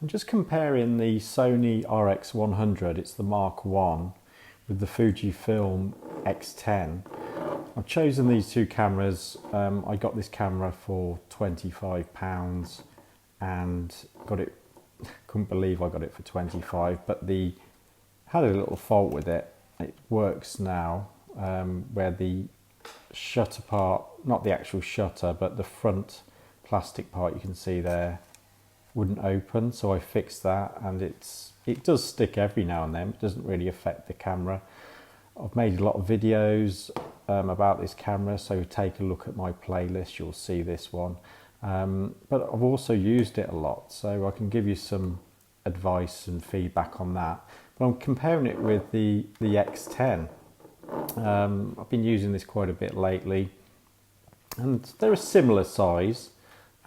I'm just comparing the Sony RX100, it's the Mark 1, with the Fujifilm X10. I've chosen these two cameras. I got this camera for £25 and got it, couldn't believe I got it for 25, but had a little fault with it. It works now, where the shutter part, not the actual shutter, but the front plastic part you can see there, wouldn't open, so I fixed that, and it does stick every now and then. It doesn't really affect the camera. I've made a lot of videos about this camera, so take a look at my playlist, you'll see this one. But I've also used it a lot, so I can give you some advice and feedback on that. But I'm comparing it with the X10. I've been using this quite a bit lately, and they're a similar size.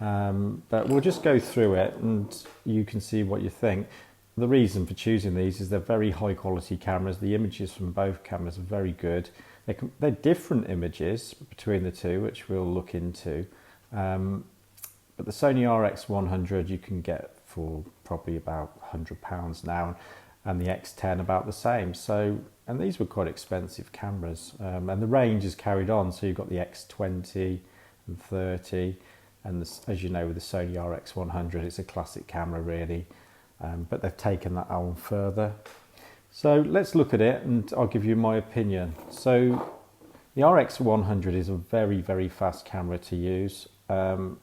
But we'll just go through it and you can see what you think. The reason for choosing these is they're very high quality cameras. The images from both cameras are very good. They're different images between the two, which we'll look into. But the Sony RX100 you can get for probably about £100 now, and the X10 about the same. So, and these were quite expensive cameras, and the range is carried on. So you've got the X20 and 30. And as you know, with the Sony RX100, it's a classic camera really, but they've taken that on further. So let's look at it and I'll give you my opinion. So the RX100 is a very, very fast camera to use. It's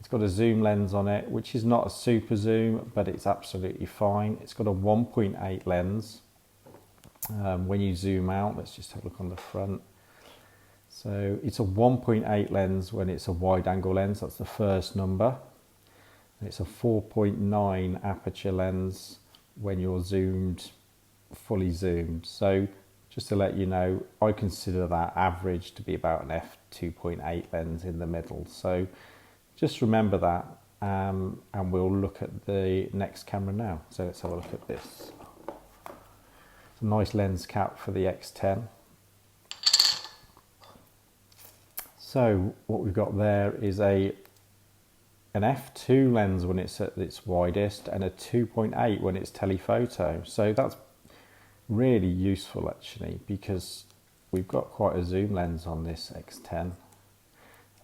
got a zoom lens on it, which is not a super zoom, but it's absolutely fine. It's got a 1.8 lens. When you zoom out, let's just have a look on the front. So it's a 1.8 lens when it's a wide angle lens, that's the first number. And it's a 4.9 aperture lens when you're zoomed, fully zoomed. So just to let you know, I consider that average to be about an f2.8 lens in the middle. So just remember that, and we'll look at the next camera now. So let's have a look at this. It's a nice lens cap for the X10. So what we've got there is an f2 lens when it's at its widest and a 2.8 when it's telephoto. So that's really useful actually, because we've got quite a zoom lens on this X10. And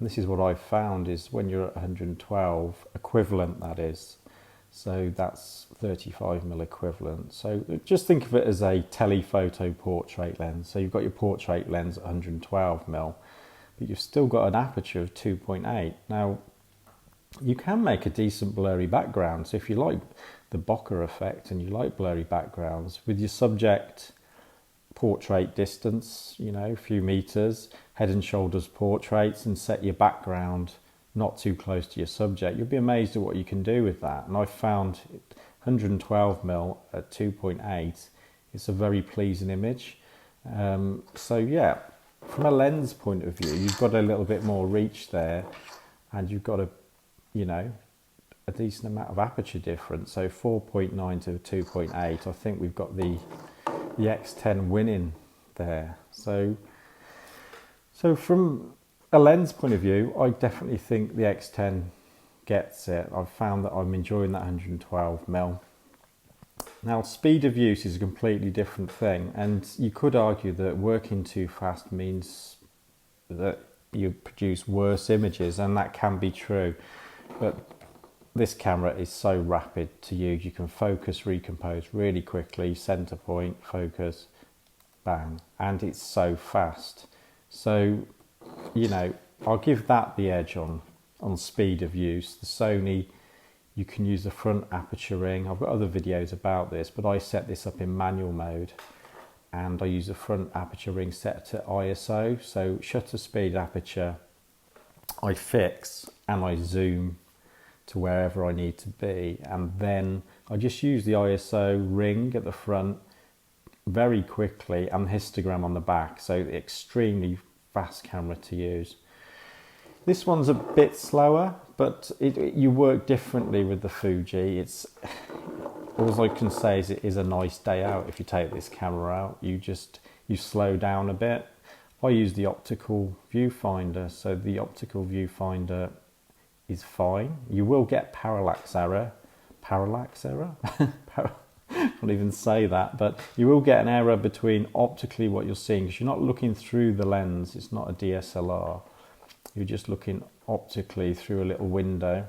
this is what I've found is when you're at 112 equivalent, that is. So that's 35mm equivalent. So just think of it as a telephoto portrait lens. So you've got your portrait lens at 112mm. But you've still got an aperture of 2.8. Now, you can make a decent blurry background. So if you like the bokeh effect and you like blurry backgrounds, with your subject portrait distance, you know, a few meters, head and shoulders portraits, and set your background not too close to your subject, you'll be amazed at what you can do with that. And I've found 112mm at 2.8, it's a very pleasing image. So yeah. From a lens point of view, you've got a little bit more reach there, and you've got a decent amount of aperture difference. So 4.9 to 2.8, I think we've got the X10 winning there. So from a lens point of view, I definitely think the X10 gets it. I've found that I'm enjoying that 112mm. Now, speed of use is a completely different thing, and you could argue that working too fast means that you produce worse images, and that can be true. But this camera is so rapid to use. You can focus, recompose really quickly, center point, focus, bang, and it's so fast. So, you know, I'll give that the edge on speed of use. The Sony, you can use the front aperture ring. I've got other videos about this, but I set this up in manual mode, and I use the front aperture ring set to ISO. So shutter speed aperture, I fix and I zoom to wherever I need to be. And then I just use the ISO ring at the front very quickly and histogram on the back. So extremely fast camera to use. This one's a bit slower, but you work differently with the Fuji. All I can say is it is a nice day out. If you take this camera out, you slow down a bit. I use the optical viewfinder. So the optical viewfinder is fine. You will get parallax error. Parallax error? I can't even say that, but you will get an error between optically what you're seeing, because you're not looking through the lens. It's not a DSLR. You're just looking optically through a little window.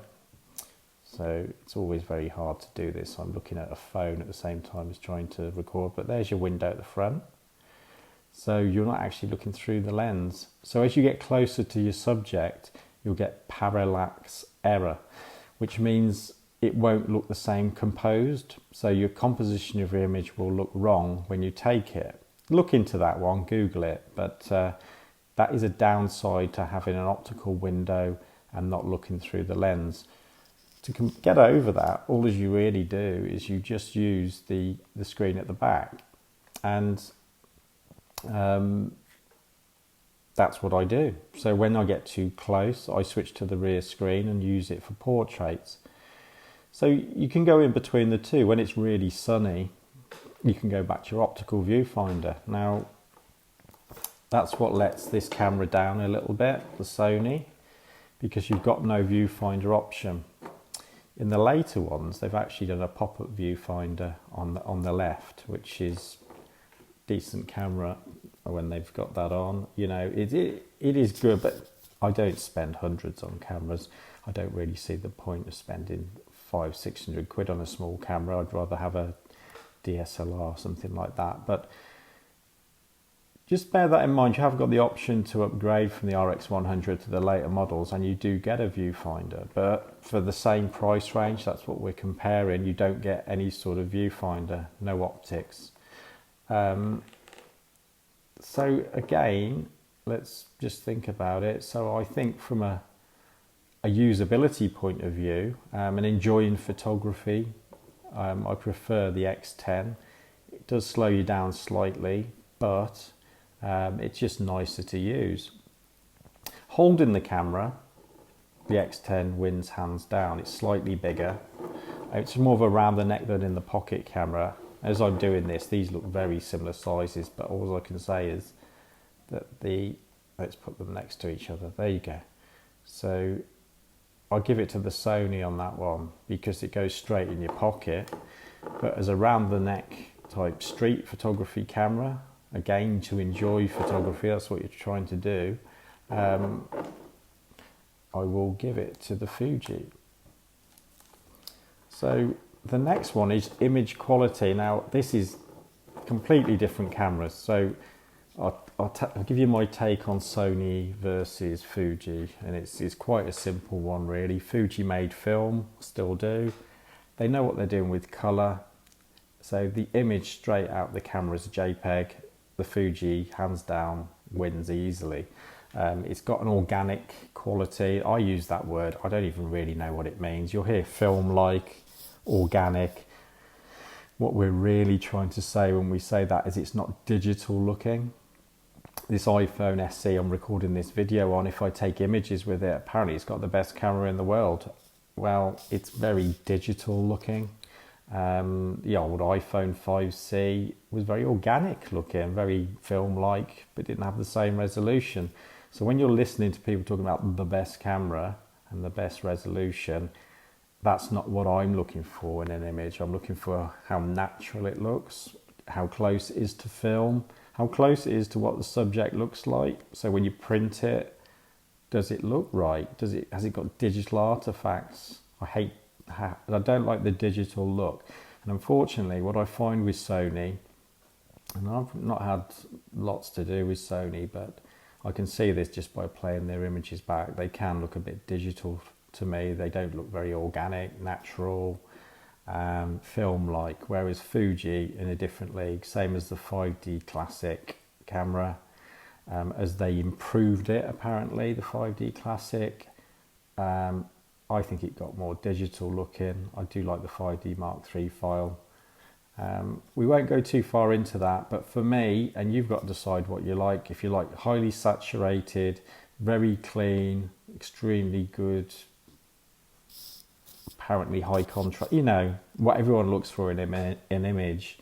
So it's always very hard to do this. I'm looking at a phone at the same time as trying to record, but there's your window at the front. So you're not actually looking through the lens. So as you get closer to your subject, you'll get parallax error, which means it won't look the same composed. So your composition of your image will look wrong when you take it. Look into that one, Google it, but that is a downside to having an optical window and not looking through the lens. To get over that, all you really do is you just use the screen at the back, and that's what I do. So when I get too close, I switch to the rear screen and use it for portraits. So you can go in between the two. When it's really sunny, you can go back to your optical viewfinder. Now, that's what lets this camera down a little bit, the Sony, because you've got no viewfinder option. In the later ones, they've actually done a pop-up viewfinder on the left, which is decent camera when they've got that on. You know, it is good, but I don't spend hundreds on cameras. I don't really see the point of spending 500-600 quid on a small camera. I'd rather have a DSLR, something like that. But just bear that in mind. You have got the option to upgrade from the RX100 to the later models, and you do get a viewfinder. But for the same price range, that's what we're comparing, you don't get any sort of viewfinder, no optics. So again, let's just think about it. So I think from a usability point of view, and enjoying photography, I prefer the X10. It does slow you down slightly, but it's just nicer to use. Holding the camera, the X10 wins hands down. It's slightly bigger. It's more of a round the neck than in the pocket camera. As I'm doing this, these look very similar sizes, but all I can say is that let's put them next to each other. There you go. So I'll give it to the Sony on that one because it goes straight in your pocket. But as a round the neck type street photography camera, again, to enjoy photography, that's what you're trying to do, I will give it to the Fuji. So the next one is image quality. Now this is completely different cameras, so I'll give you my take on Sony versus Fuji, and it's quite a simple one really. Fuji made film, still do. They know what they're doing with colour, so the image straight out the camera is a JPEG. The Fuji, hands down, wins easily. It's got an organic quality. I use that word, I don't even really know what it means. You'll hear film-like, organic. What we're really trying to say when we say that is it's not digital looking. This iPhone SE I'm recording this video on, if I take images with it, apparently it's got the best camera in the world. Well, it's very digital looking. The old iPhone 5C was very organic looking, very film-like, but didn't have the same resolution. So when you're listening to people talking about the best camera and the best resolution, that's not what I'm looking for in an image. I'm looking for how natural it looks, how close it is to film, how close it is to what the subject looks like. So when you print it, does it look right? Has it got digital artifacts? I don't like the digital look. And unfortunately, what I find with Sony, and I've not had lots to do with Sony, but I can see this just by playing their images back. They can look a bit digital to me. They don't look very organic, natural, film-like. Whereas Fuji, in a different league, same as the 5D Classic camera, as they improved it, apparently, the 5D Classic, I think it got more digital looking. I do like the 5D Mark III file. We won't go too far into that, but for me, and you've got to decide what you like, if you like highly saturated, very clean, extremely good, apparently high contrast, you know, what everyone looks for in an image,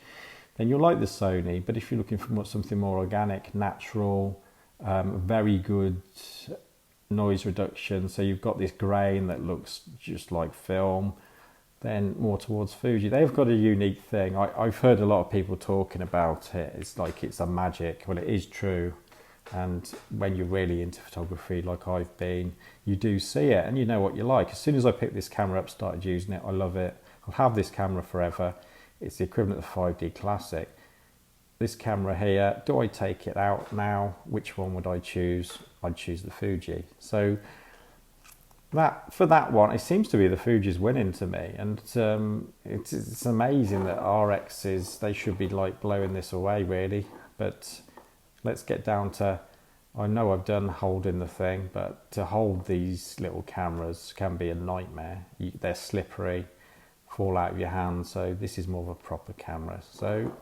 then you'll like the Sony. But if you're looking for something more organic, natural, very good noise reduction, so you've got this grain that looks just like film. Then more towards Fuji, they've got a unique thing. I've heard a lot of people talking about it. It's like it's a magic. Well, it is true. And when you're really into photography like I've been, you do see it and you know what you like. As soon as I picked this camera up, started using it, I love it. I'll have this camera forever. It's the equivalent of 5D Classic. This camera here, do I take it out now? Which one would I choose? I'd choose the Fuji. So that for that one, it seems to be the Fuji's winning to me. And it's amazing that RXs, they should be like blowing this away really. But let's get down to, I know I've done holding the thing, but to hold these little cameras can be a nightmare. They're slippery, fall out of your hand, so this is more of a proper camera. So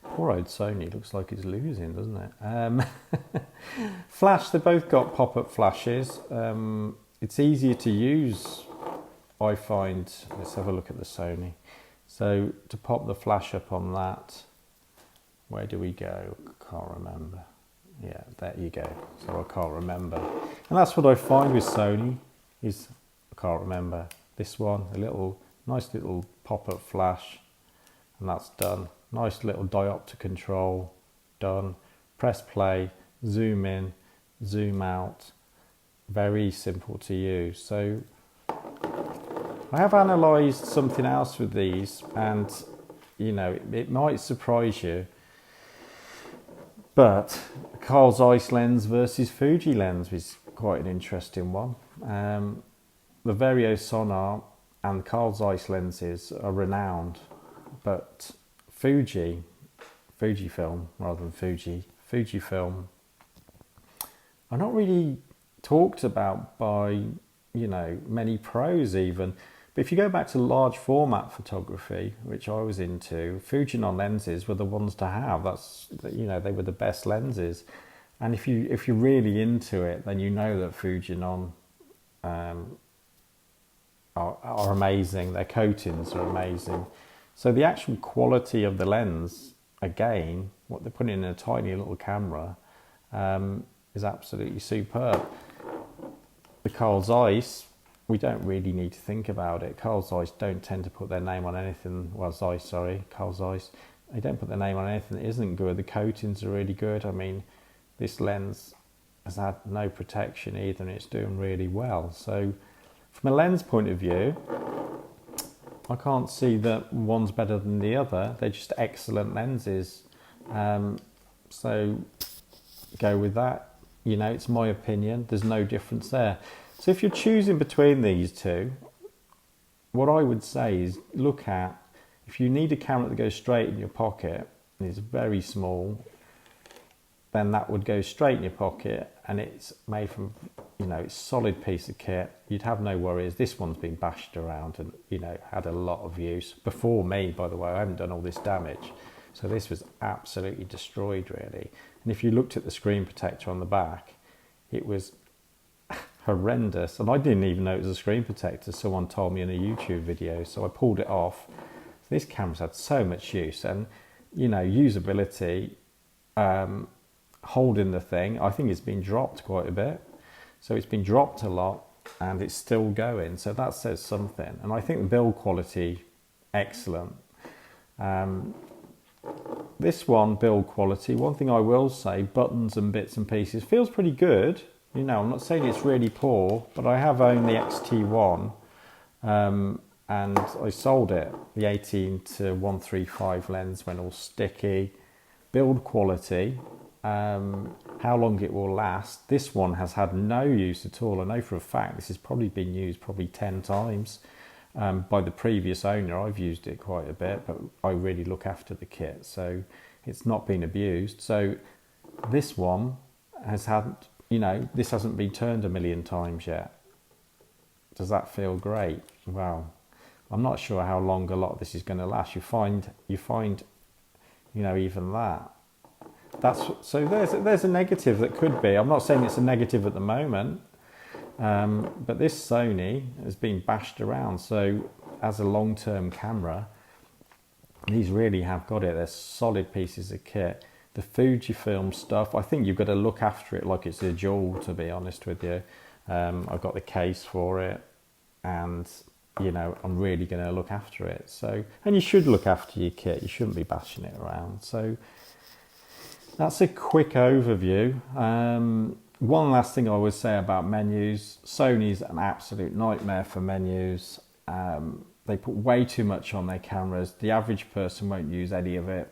poor old Sony looks like it's losing, doesn't it? Flash, they both got pop-up flashes. It's easier to use, I find. Let's have a look at the Sony. So to pop the flash up on that, where do we go? Can't remember. Yeah, there you go. So I can't remember. And that's what I find with Sony, is I can't remember. This one, nice little pop-up flash, and that's done. Nice little diopter control, done. Press play, zoom in, zoom out. Very simple to use. So I have analysed something else with these, and you know, it might surprise you, but Carl Zeiss lens versus Fuji lens is quite an interesting one. The Vario Sonar and Carl Zeiss lenses are renowned, but Fujifilm rather than Fujifilm are not really talked about by, you know, many pros even. But if you go back to large format photography, which I was into, Fujinon lenses were the ones to have. That's, you know, they were the best lenses. And if you're really into it, then you know that Fujinon are amazing. Their coatings are amazing. So the actual quality of the lens, again, what they're putting in a tiny little camera, is absolutely superb. The Carl Zeiss, we don't really need to think about it. Carl Zeiss don't tend to put their name on anything. Well, Carl Zeiss. They don't put their name on anything that isn't good. The coatings are really good. I mean, this lens has had no protection either, and it's doing really well. So from a lens point of view, I can't see that one's better than the other. They're just excellent lenses. So go with that. You know, it's my opinion. There's no difference there. So if you're choosing between these two, what I would say is look at, if you need a camera that goes straight in your pocket and it's very small, then that would go straight in your pocket, and it's made from, you know, it's a solid piece of kit. You'd have no worries. This one's been bashed around and, you know, had a lot of use. Before me, by the way, I haven't done all this damage. So this was absolutely destroyed, really. And if you looked at the screen protector on the back, it was horrendous. And I didn't even know it was a screen protector. Someone told me in a YouTube video, so I pulled it off. This camera's had so much use, and, you know, usability, holding the thing, I think it's been dropped quite a bit. So it's been dropped a lot and it's still going. So that says something. And I think the build quality, excellent. This one, build quality, one thing I will say, buttons and bits and pieces, feels pretty good. You know, I'm not saying it's really poor, but I have owned the XT1 and I sold it. The 18-135 lens went all sticky. Build quality, how long it will last. This one has had no use at all. I know for a fact this has probably been used 10 times by the previous owner. I've used it quite a bit, but I really look after the kit, so it's not been abused. So this one has had, you know, this hasn't been turned a million times yet. Does that feel great? Well, I'm not sure how long a lot of this is going to last. You find, you know, even that. So there's a negative that could be. I'm not saying it's a negative at the moment, but this Sony has been bashed around. So as a long-term camera, these really have got it. They're solid pieces of kit. The Fujifilm stuff, I think you've got to look after it like it's a jewel, to be honest with you. I've got the case for it, and you know, I'm really going to look after it. So, and you should look after your kit. You shouldn't be bashing it around. So that's a quick overview. One last thing I would say about menus. Sony's an absolute nightmare for menus. They put way too much on their cameras. The average person won't use any of it.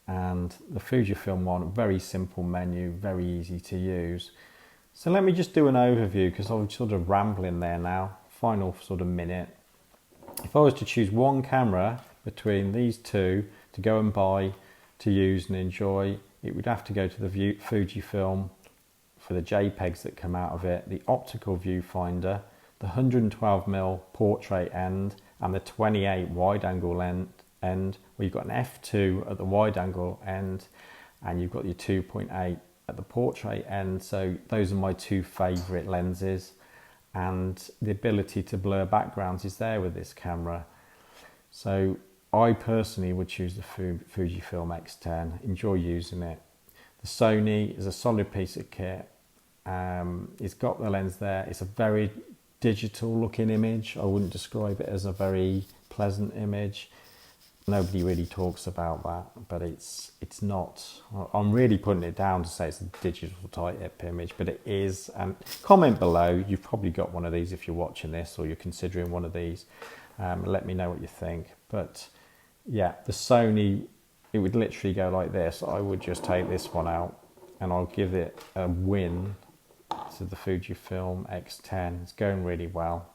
And the Fujifilm one, very simple menu, very easy to use. So let me just do an overview, because I'm sort of rambling there now. Final sort of minute. If I was to choose one camera between these two to go and buy, to use and enjoy, it would have to go to the Fujifilm for the JPEGs that come out of it, the optical viewfinder, the 112mm portrait end, and the 28 wide angle end, where you've got an f2 at the wide angle end, and you've got your 2.8 at the portrait end. So those are my two favourite lenses, and the ability to blur backgrounds is there with this camera. So I personally would choose the Fujifilm X10, enjoy using it. The Sony is a solid piece of kit. It's got the lens there. It's a very digital looking image. I wouldn't describe it as a very pleasant image. Nobody really talks about that, but it's not. I'm really putting it down to say it's a digital type image, but it is. And comment below. You've probably got one of these if you're watching this, or you're considering one of these. Let me know what you think. But yeah, the Sony, it would literally go like this. I would just take this one out, and I'll give it a win to the Fujifilm X10. It's going really well.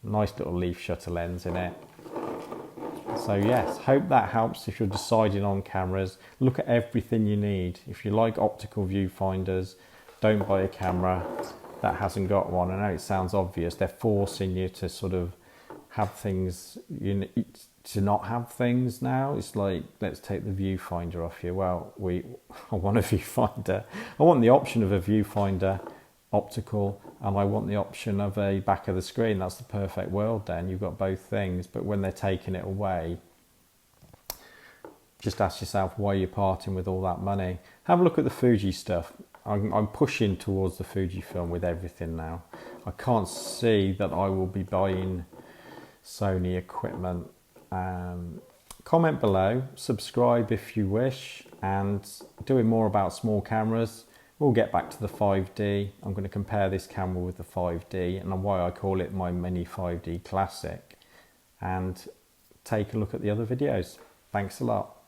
Nice little leaf shutter lens in it. So yes, hope that helps if you're deciding on cameras. Look at everything you need. If you like optical viewfinders, don't buy a camera that hasn't got one. I know it sounds obvious. They're forcing you to sort of have things, to not have things now. It's like, let's take the viewfinder off you. Well, I want a viewfinder. I want the option of a viewfinder optical, and I want the option of a back of the screen. That's the perfect world then. You've got both things. But when they're taking it away, just ask yourself why you're parting with all that money. Have a look at the Fuji stuff. I'm pushing towards the Fujifilm with everything now. I can't see that I will be buying Sony equipment. Comment below, subscribe if you wish, and doing more about small cameras. We'll get back to the 5D. I'm going to compare this camera with the 5D and why I call it my mini 5D classic, and take a look at the other videos. Thanks a lot.